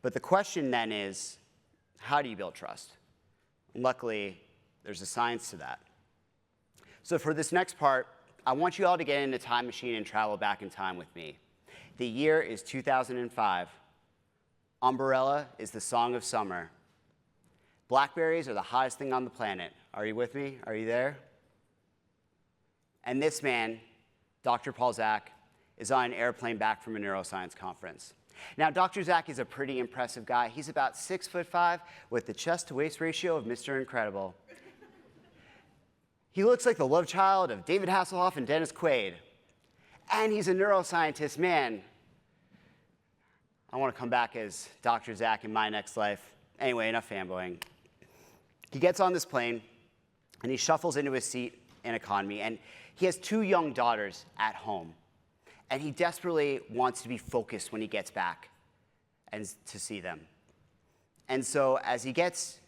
But the question then is, how do you build trust? And luckily, there's a science to that. So for this next part, I want you all to get in a time machine and travel back in time with me. The year is 2005. Umbrella is the song of summer. Blackberries are the hottest thing on the planet. Are you with me? Are you there? And this man, Dr. Paul Zak, is on an airplane back from a neuroscience conference. Now, Dr. Zak is a pretty impressive guy. He's about 6'5" with the chest-to-waist ratio of Mr. Incredible. He looks like the love child of David Hasselhoff and Dennis Quaid. And he's a neuroscientist. Man, I want to come back as Dr. Zak in my next life. Anyway, enough fanboying. He gets on this plane, and he shuffles into his seat in economy. And he has 2 young daughters at home. And he desperately wants to be focused when he gets back and to see them. And so as he gets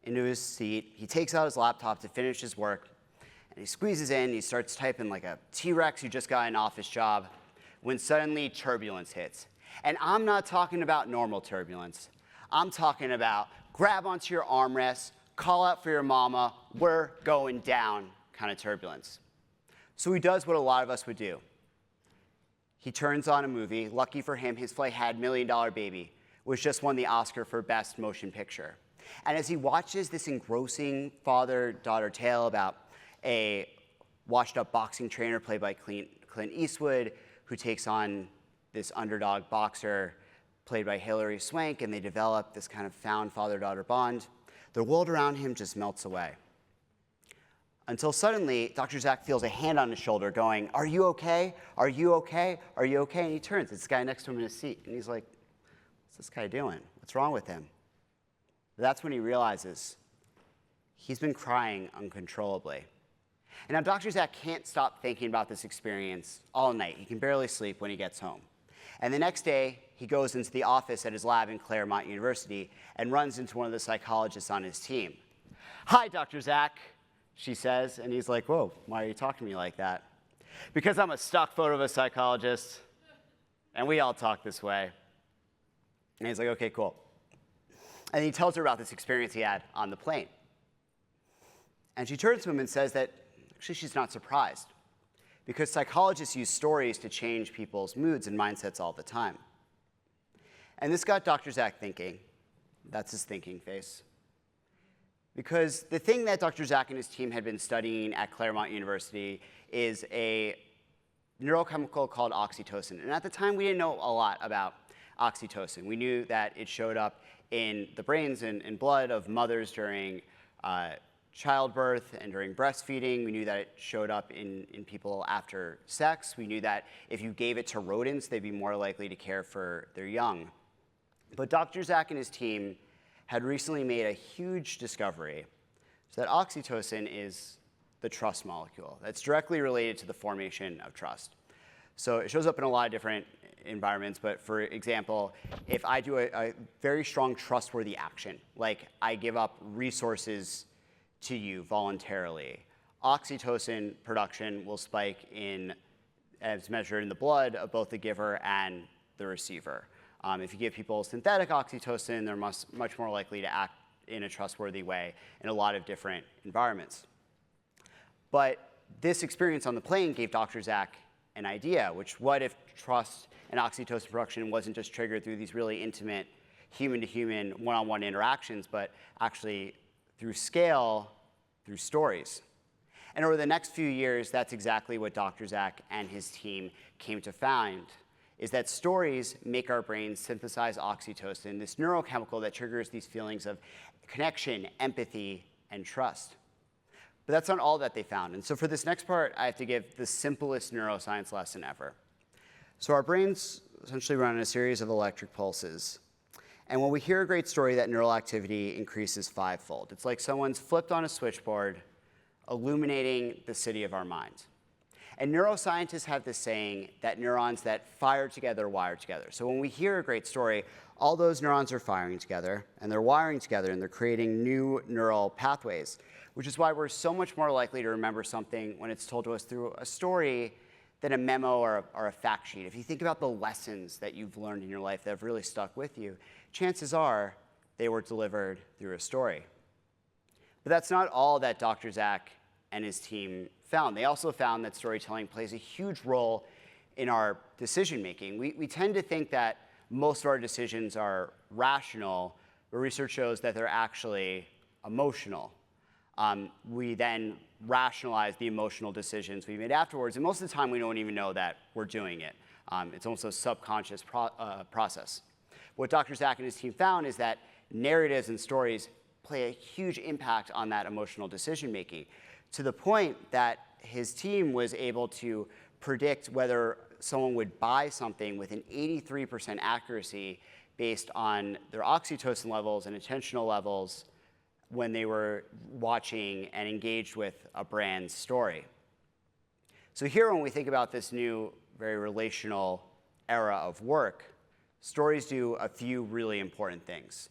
into his seat, he takes out his laptop to finish his work. And he squeezes in, he starts typing like a T-Rex who just got an office job, when suddenly turbulence hits. And I'm not talking about normal turbulence. I'm talking about grab onto your armrest, call out for your mama, we're going down kind of turbulence. So he does what a lot of us would do. He turns on a movie. Lucky for him, his flight had $1 Million Baby, which just won the Oscar for Best Motion Picture. And as he watches this engrossing father-daughter tale about a washed-up boxing trainer played by Clint Eastwood, who takes on this underdog boxer played by Hilary Swank, and they develop this kind of found father-daughter bond, the world around him just melts away. Until suddenly, Dr. Zak feels a hand on his shoulder going, "Are you okay? Are you okay? Are you okay?" And he turns. It's this guy next to him in his seat. And he's like, "What's this guy doing? What's wrong with him?" But that's when he realizes he's been crying uncontrollably. And now Dr. Zak can't stop thinking about this experience all night. He can barely sleep when he gets home. And the next day, he goes into the office at his lab in Claremont University and runs into one of the psychologists on his team. "Hi, Dr. Zak," she says, and he's like, "Whoa, why are you talking to me like that?" "Because I'm a stock photo of a psychologist, and we all talk this way." And he's like, "Okay, cool." And he tells her about this experience he had on the plane. And she turns to him and says that actually she's not surprised, because psychologists use stories to change people's moods and mindsets all the time. And this got Dr. Zak thinking. That's his thinking face. Because the thing that Dr. Zak and his team had been studying at Claremont University is a neurochemical called oxytocin. And at the time, we didn't know a lot about oxytocin. We knew that it showed up in the brains and blood of mothers during childbirth and during breastfeeding. We knew that it showed up in people after sex. We knew that if you gave it to rodents, they'd be more likely to care for their young. But Dr. Zak and his team had recently made a huge discovery, so that oxytocin is the trust molecule that's directly related to the formation of trust. So it shows up in a lot of different environments, but for example, if I do a very strong trustworthy action, like I give up resources to you voluntarily, oxytocin production will spike as measured in the blood of both the giver and the receiver. If you give people synthetic oxytocin, they're much more likely to act in a trustworthy way in a lot of different environments. But this experience on the plane gave Dr. Zak an idea, what if trust and oxytocin production wasn't just triggered through these really intimate human-to-human, one-on-one interactions, but actually through scale, through stories. And over the next few years, that's exactly what Dr. Zak and his team came to find, is that stories make our brains synthesize oxytocin, this neurochemical that triggers these feelings of connection, empathy, and trust. But that's not all that they found. And so for this next part, I have to give the simplest neuroscience lesson ever. So our brains essentially run on a series of electric pulses. And when we hear a great story, that neural activity increases 5-fold. It's like someone's flipped on a switchboard, illuminating the city of our mind. And neuroscientists have this saying that neurons that fire together wire together. So when we hear a great story, all those neurons are firing together, and they're wiring together, and they're creating new neural pathways, which is why we're so much more likely to remember something when it's told to us through a story than a memo or a fact sheet. If you think about the lessons that you've learned in your life that have really stuck with you, chances are they were delivered through a story. But that's not all that Dr. Zach and his team found. They also found that storytelling plays a huge role in our decision making. We tend to think that most of our decisions are rational, but research shows that they're actually emotional. We then rationalize the emotional decisions we made afterwards, and most of the time we don't even know that we're doing it. It's almost a subconscious process. What Dr. Zach and his team found is that narratives and stories play a huge impact on that emotional decision making, to the point that his team was able to predict whether someone would buy something with an 83% accuracy based on their oxytocin levels and attentional levels when they were watching and engaged with a brand's story. So here, when we think about this new, very relational era of work, stories do a few really important things.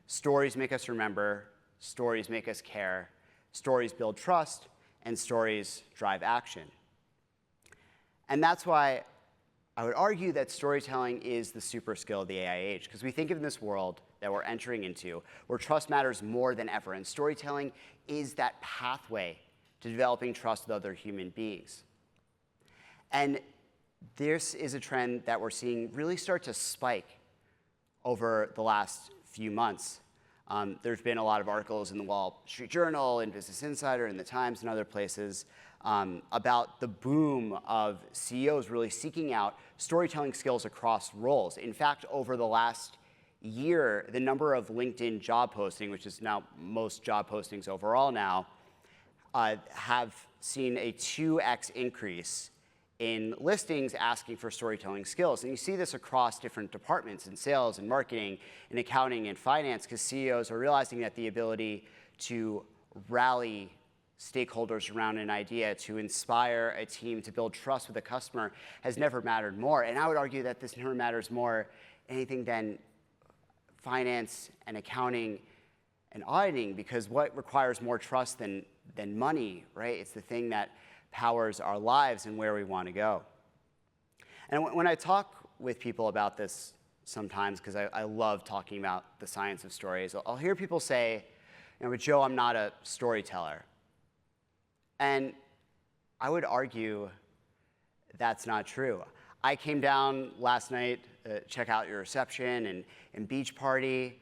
Stories make us remember, stories make us care, stories build trust, and stories drive action. And that's why I would argue that storytelling is the super skill of the AI age, because we think of this world that we're entering into where trust matters more than ever, and storytelling is that pathway to developing trust with other human beings. And this is a trend that we're seeing really start to spike over the last few months. There's been a lot of articles in the Wall Street Journal, in Business Insider, in the Times, and other places about the boom of CEOs really seeking out storytelling skills across roles. In fact, over the last year, the number of LinkedIn job posting, which is now most job postings overall now, have seen a 2x increase in listings asking for storytelling skills. And you see this across different departments in sales and marketing and accounting and finance, because CEOs are realizing that the ability to rally stakeholders around an idea, to inspire a team, to build trust with a customer has never mattered more. And I would argue that this never matters more anything than finance and accounting and auditing, because what requires more trust than money, right? It's the thing that powers our lives and where we want to go. And when I talk with people about this sometimes, because I love talking about the science of stories, I'll hear people say, but Joe, I'm not a storyteller. And I would argue that's not true. I came down last night to check out your reception and beach party,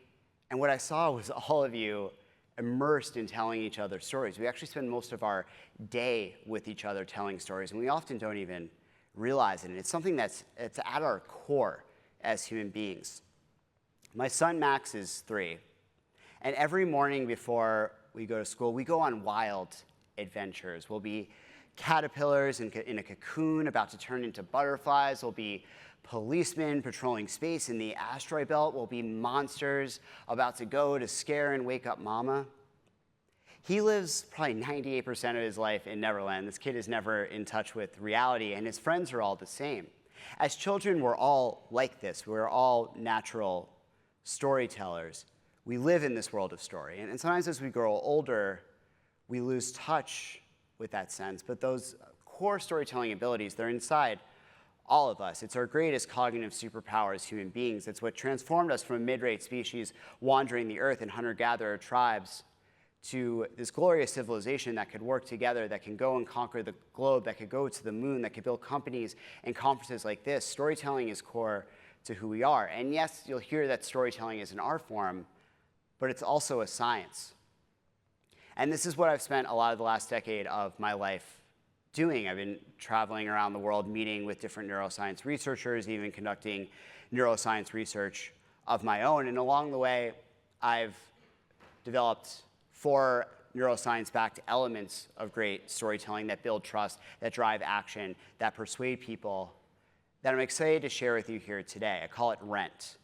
and what I saw was all of you immersed in telling each other stories. We actually spend most of our day with each other telling stories, and we often don't even realize it. And it's something it's at our core as human beings. My son Max is 3, and every morning before we go to school, we go on wild adventures. We'll be caterpillars in a cocoon about to turn into butterflies. We'll be policemen patrolling space in the asteroid belt. We'll be monsters about to go to scare and wake up mama. He lives probably 98% of his life in Neverland. This kid is never in touch with reality, and his friends are all the same. As children, we're all like this. We're all natural storytellers. We live in this world of story. And sometimes as we grow older, we lose touch with that sense. But those core storytelling abilities, they're inside all of us. It's our greatest cognitive superpower as human beings. It's what transformed us from a mid-rate species wandering the earth in hunter-gatherer tribes to this glorious civilization that could work together, that can go and conquer the globe, that could go to the moon, that could build companies and conferences like this. Storytelling is core to who we are. And yes, you'll hear that storytelling is an art form, but it's also a science. And this is what I've spent a lot of the last decade of my life doing. I've been traveling around the world, meeting with different neuroscience researchers, even conducting neuroscience research of my own. And along the way, I've developed 4 neuroscience-backed elements of great storytelling that build trust, that drive action, that persuade people, that I'm excited to share with you here today. I call it RENT.